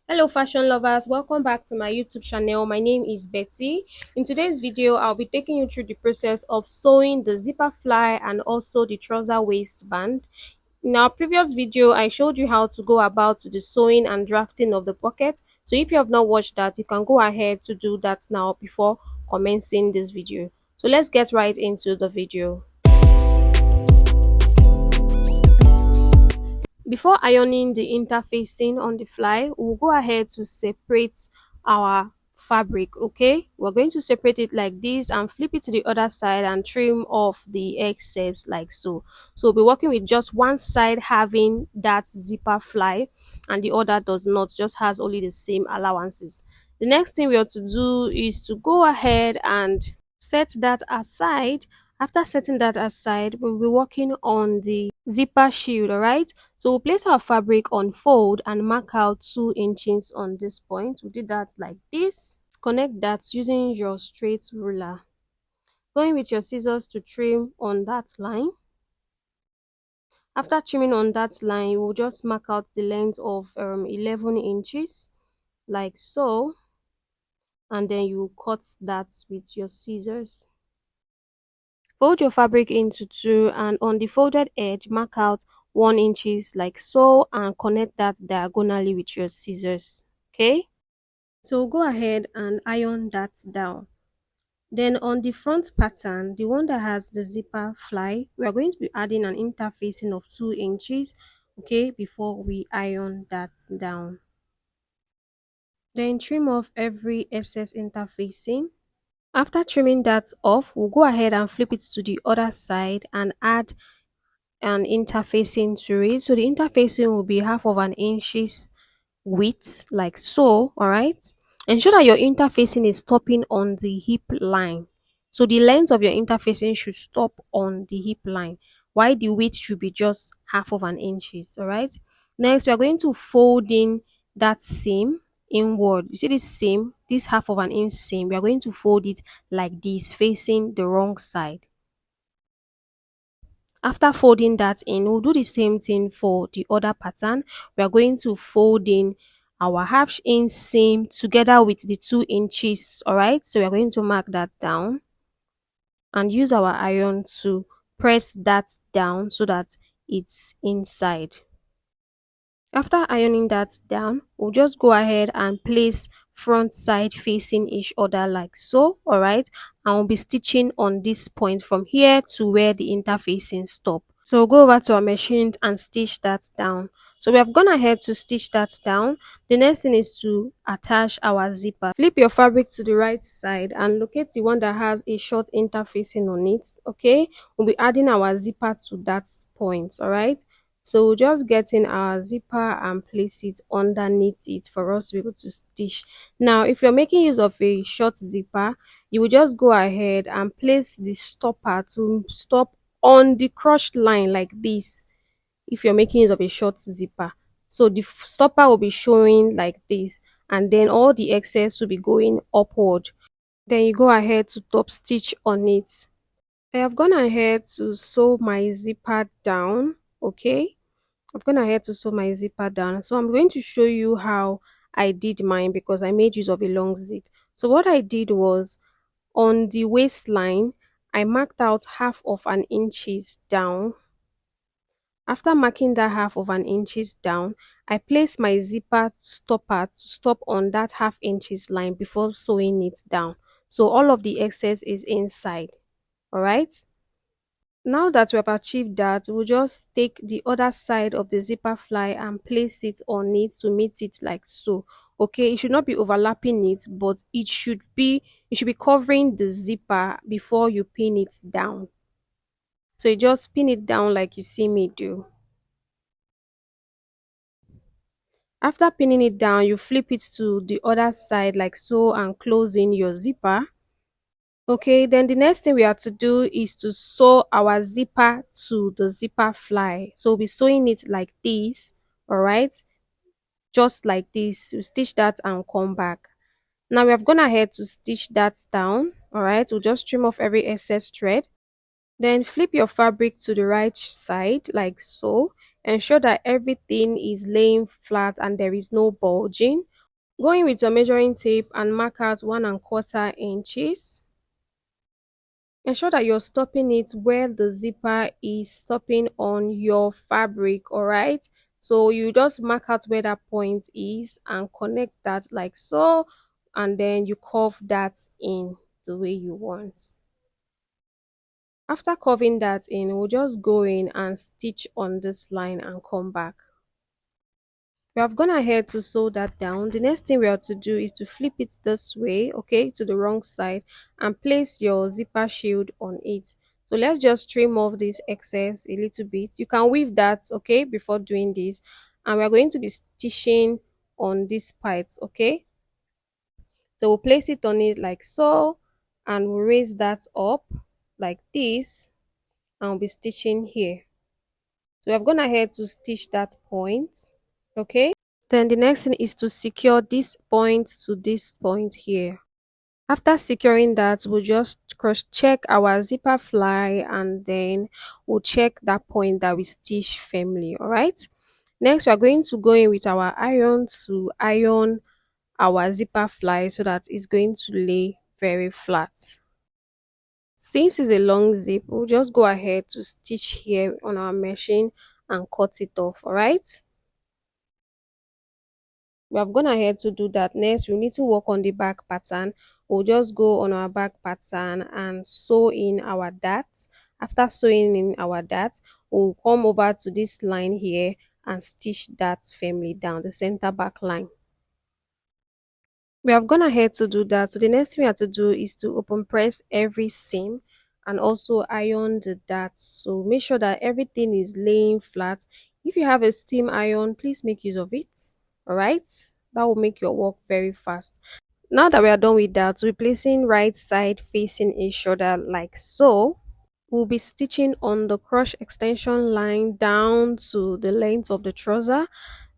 Hello fashion lovers, welcome back to my YouTube channel. My name is Betty. In today's video, I'll be taking you through the process of sewing the zipper fly and also the trouser waistband. In our previous video, I showed you how to go about the sewing and drafting of the pocket. So if you have not watched that, you can go ahead to do that now before commencing this video. So let's get right into the video. Before ironing the interfacing on the fly, we'll go ahead to separate our fabric. Okay, we're going to separate it like this and flip it to the other side and trim off the excess like so. So we'll be working with just one side having that zipper fly and the other does not, just has only the same allowances. The next thing we have to do is to go ahead and set that aside. After setting that aside, we'll be working on the zipper shield. All right, so we'll place our fabric on fold and mark out 2 inches on this point. We'll do that like this. Connect that using your straight ruler, going with your scissors to trim on that line. After trimming on that line, you will just mark out the length of 11 inches like so, and then you cut that with your scissors. Fold your fabric into two and on the folded edge mark out 1 inches like so and connect that diagonally with your scissors. Okay, so go ahead and iron that down. Then on the front pattern, the one that has the zipper fly, we are going to be adding an interfacing of 2 inches, okay, before we iron that down. Then trim off every excess interfacing. After trimming that off, we'll go ahead and flip it to the other side and add an interfacing to it. So the interfacing will be half of an inches width like so. All right, ensure that your interfacing is stopping on the hip line. So the length of your interfacing should stop on the hip line, while the width should be just half of an inches. All right, next we are going to fold in that seam inward. You see this seam, this half of an inch seam, we are going to fold it like this, facing the wrong side. After folding that in, we'll do the same thing for the other pattern. We are going to fold in our half inch seam together with the 2 inches. All right, so we are going to mark that down and use our iron to press that down so that it's inside. After ironing that down, we'll just go ahead and place front side facing each other like so. All right, and we'll be stitching on this point from here to where the interfacing stop. So we'll go over to our machine and stitch that down. So we have gone ahead to stitch that down. The next thing is to attach our zipper. Flip your fabric to the right side and locate the one that has a short interfacing on it. Okay, we'll be adding our zipper to that point. All right, so we'll just get in our zipper and place it underneath it for us to be able to stitch. Now if you're making use of a short zipper, you will just go ahead and place the stopper to stop on the crushed line like this. If you're making use of a short zipper, so the stopper will be showing like this, and then all the excess will be going upward. Then you go ahead to top stitch on it. I have gone ahead to sew my zipper down. Okay, I've gone ahead to sew my zipper down. So I'm going to show you how I did mine because I made use of a long zip. So what I did was, on the waistline, I marked out half of an inches down. After marking that half of an inches down, I placed my zipper stopper to stop on that half inches line before sewing it down. So all of the excess is inside. All right. Now that we have achieved that, we'll just take the other side of the zipper fly and place it on it to meet it like so. Okay, it should not be overlapping it, but it should be covering the zipper before you pin it down. So you just pin it down like you see me do. After pinning it down, you flip it to the other side like so and close in your zipper. Okay, then the next thing we have to do is to sew our zipper to the zipper fly. So we'll be sewing it like this. All right, just like this. You stitch that and come back. Now we have gone ahead to stitch that down. All right, we'll just trim off every excess thread. Then flip your fabric to the right side like so. Ensure that everything is laying flat and there is no bulging. Going with your measuring tape and mark out 1 1/4 inches. Ensure that you're stopping it where the zipper is stopping on your fabric, all right? So you just mark out where that point is and connect that like so, and then you curve that in the way you want. After curving that in, we'll just go in and stitch on this line and come back. We have gone ahead to sew that down. The next thing we have to do is to flip it this way, okay, to the wrong side, and place your zipper shield on it. So let's just trim off this excess a little bit. You can weave that, okay, before doing this. And we're going to be stitching on these parts, okay. So we'll place it on it like so, and we'll raise that up like this, and we'll be stitching here. So we have gone ahead to stitch that point, okay. Then the next thing is to secure this point to this point here. After securing that, we'll just cross check our zipper fly, and then we'll check that point that we stitch firmly, all right. Next, we are going to go in with our iron to iron our zipper fly so that it's going to lay very flat. Since it's a long zip, we'll just go ahead to stitch here on our machine and cut it off, all right. We have gone ahead to do that. Next, we need to work on the back pattern. We'll just go on our back pattern and sew in our darts. After sewing in our darts, we'll come over to this line here and stitch that firmly down the center back line. We have gone ahead to do that. So the next thing we have to do is to open press every seam and also iron the darts. So make sure that everything is laying flat. If you have a steam iron, please make use of it. All right, that will make your work very fast. Now that we are done with that, we're placing right side facing each other like so. We'll be stitching on the cross extension line down to the length of the trouser,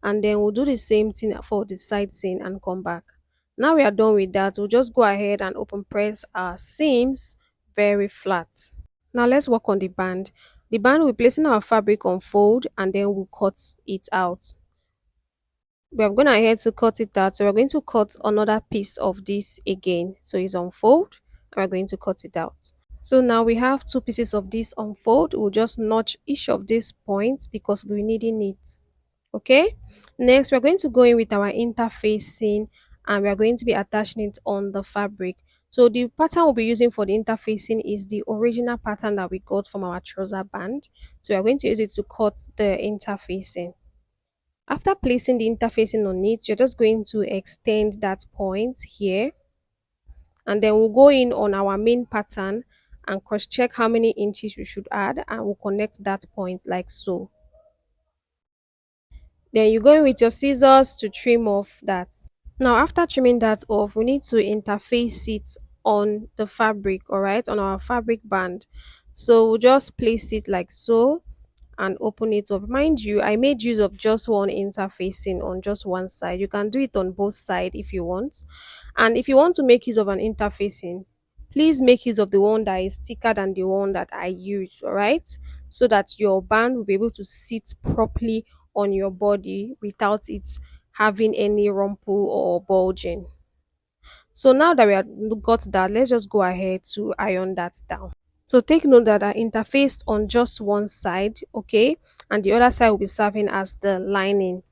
and then we'll do the same thing for the side seam and come back. Now we are done with that, we'll just go ahead and open press our seams very flat. Now let's work on the band. The band, we're placing our fabric on fold and then we'll cut it out. We have gone ahead to cut it out, so we're going to cut another piece of this again. So it's on fold and we're going to cut it out. So now we have two pieces of this on fold. We'll just notch each of these points because we're needing it. Okay, next we're going to go in with our interfacing and we're going to be attaching it on the fabric. So the pattern we'll be using for the interfacing is the original pattern that we got from our trouser band. So we're going to use it to cut the interfacing. After placing the interfacing on it, you're just going to extend that point here, and then we'll go in on our main pattern and cross check how many inches we should add, and we'll connect that point like so. Then you go in with your scissors to trim off that. Now after trimming that off, we need to interface it on the fabric, all right, on our fabric band. So we'll just place it like so and open it up. Mind you, I made use of just one interfacing on just one side. You can do it on both sides if you want. And if you want to make use of an interfacing, please make use of the one that is thicker than the one that I use, all right, so that your band will be able to sit properly on your body without it having any rumple or bulging. So now that we have got that, let's just go ahead to iron that down. So take note that I interfaced on just one side, okay, and the other side will be serving as the lining.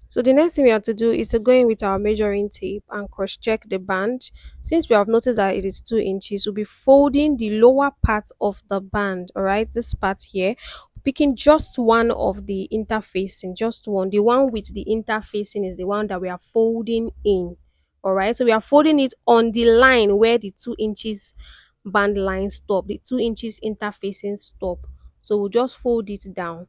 So the next thing we have to do is to go in with our measuring tape and cross check the band. Since we have noticed that it is 2 inches, we'll be folding the lower part of the band, all right, this part here, picking just one of the interfacing, just one. The one with the interfacing is the one that we are folding in, all right. So we are folding it on the line where the 2 inches band line stop, the 2 inches interfacing stop. So we'll just fold it down.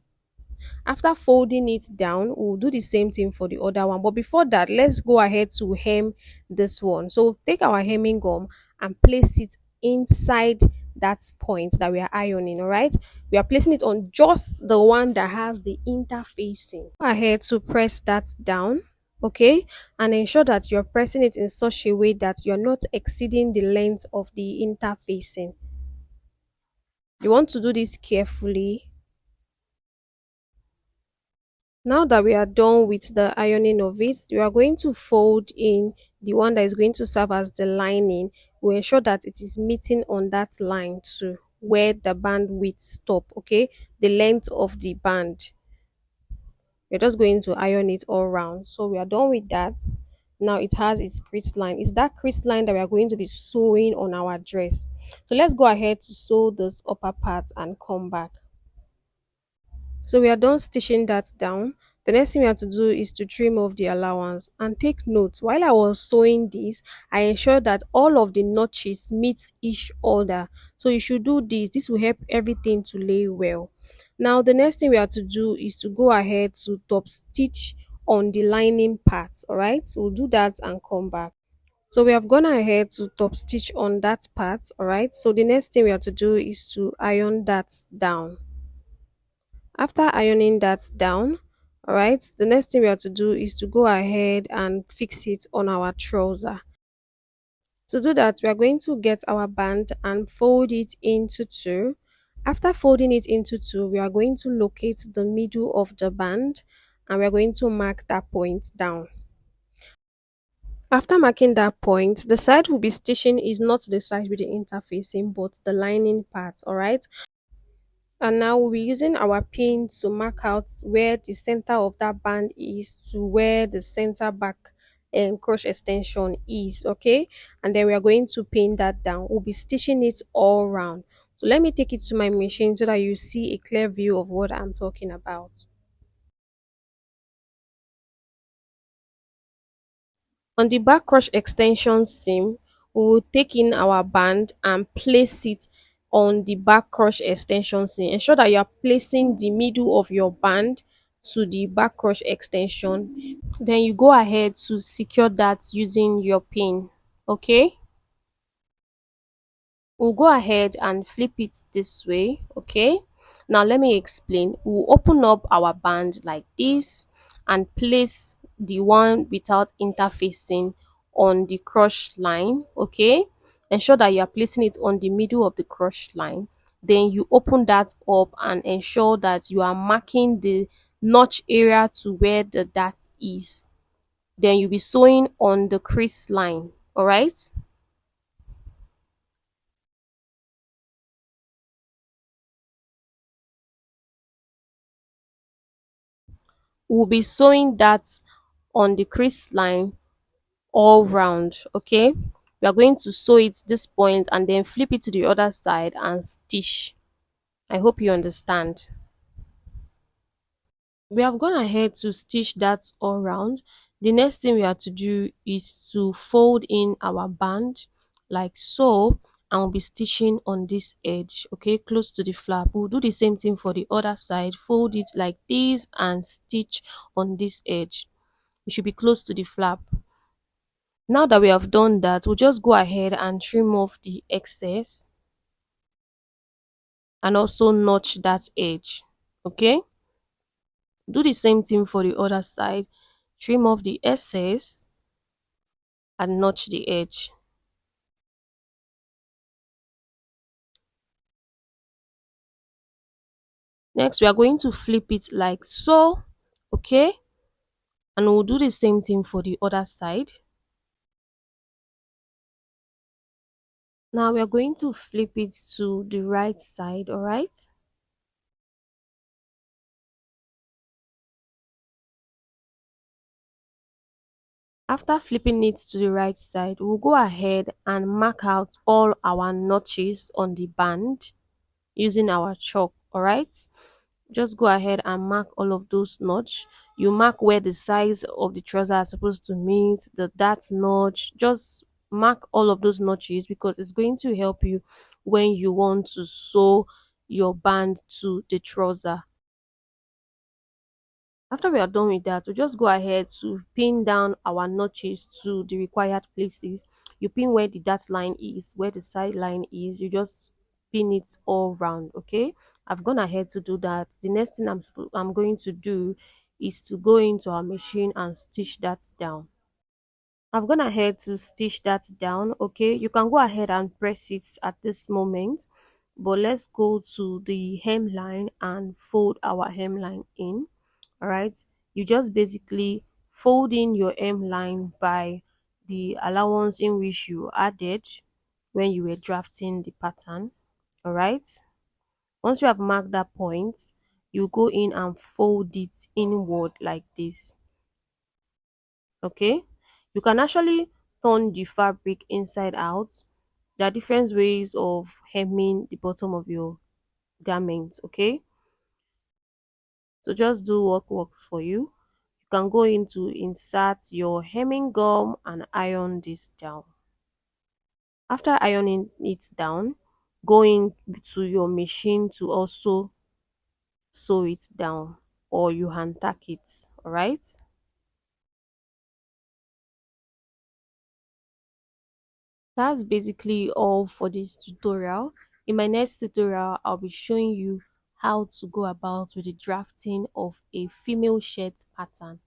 After folding it down, we'll do the same thing for the other one. But before that, let's go ahead to hem this one. So we'll take our hemming gum and place it inside that point that we are ironing, all right. We are placing it on just the one that has the interfacing. Go ahead to press that down, okay, and ensure that you're pressing it in such a way that you're not exceeding the length of the interfacing. You want to do this carefully. Now that we are done with the ironing of it, we are going to fold in the one that is going to serve as the lining. We ensure that it is meeting on that line too, where the band width stop, okay? The length of the band. We're just going to iron it all round. So we are done with that. Now it has its crease line. It's that crease line that we are going to be sewing on our dress. So let's go ahead to sew this upper part and come back. So we are done stitching that down. The next thing we have to do is to trim off the allowance, and take note, while I was sewing this, I ensured that all of the notches meet each other. So you should do this. This will help everything to lay well. Now the next thing we have to do is to go ahead to top stitch on the lining part. Alright, so we'll do that and come back. So we have gone ahead to top stitch on that part. Alright, so the next thing we have to do is to iron that down. After ironing that down, all right, the next thing we have to do is to go ahead and fix it on our trouser. To do that, we are going to get our band and fold it into two. After folding it into two, we are going to locate the middle of the band, and we are going to mark that point down. After marking that point, the side we'll be stitching is not the side with the interfacing, but the lining part. All right, and now we'll be using our pin to mark out where the center of that band is to where the center back crochet extension is, okay? And then we are going to pin that down. We'll be stitching it all around. So let me take it to my machine so that you see a clear view of what I'm talking about. On the back cross extension seam, we will take in our band and place it on the back cross extension seam. Ensure that you are placing the middle of your band to the back cross extension. Then you go ahead to secure that using your pin. Okay? We'll go ahead and flip it this way. Okay? Now let me explain. We'll open up our band like this and place the one without interfacing on the crush line. Okay, ensure that you are placing it on the middle of the crush line. Then you open that up and ensure that you are marking the notch area to where the dart is. Then you'll be sewing on the crease line. All right, we'll be sewing that on the crease line all round. Okay, we are going to sew it this point and then flip it to the other side and stitch. I hope you understand. We have gone ahead to stitch that all round. The next thing we have to do is to fold in our band like so, and we'll be stitching on this edge, okay, close to the flap. We'll do the same thing for the other side. Fold it like this and stitch on this edge. It should be close to the flap. Now that we have done that, we'll just go ahead and trim off the excess and also notch that edge. Okay, do the same thing for the other side. Trim off the excess and notch the edge. Next, we are going to flip it like so. Okay, and we'll do the same thing for the other side. Now we are going to flip it to the right side. All right, after flipping it to the right side, we'll go ahead and mark out all our notches on the band using our chalk. All right, just go ahead and mark all of those notch. You mark where the size of the trouser are supposed to meet, the that notch. Just mark all of those notches because it's going to help you when you want to sew your band to the trouser. After we are done with that, we just go ahead to pin down our notches to the required places. You pin where the dart line is, where the side line is. You just pin it all round. Okay, I've gone ahead to do that. The next thing I'm going to do is to go into our machine and stitch that down. I've gone ahead to stitch that down. Okay, you can go ahead and press it at this moment, but let's go to the hemline and fold our hemline in. All right, you just basically fold in your hemline by the allowance in which you added when you were drafting the pattern. All right, once you have marked that point, you go in and fold it inward like this. Okay, you can actually turn the fabric inside out. There are different ways of hemming the bottom of your garment. Okay, so just do what works for you. You can go in to insert your hemming gum and iron this down. After ironing it down, go into your machine to also sew it down, or you hand tack it. All right, that's basically all for this tutorial. In my next tutorial, I'll be showing you how to go about with the drafting of a female shirt pattern.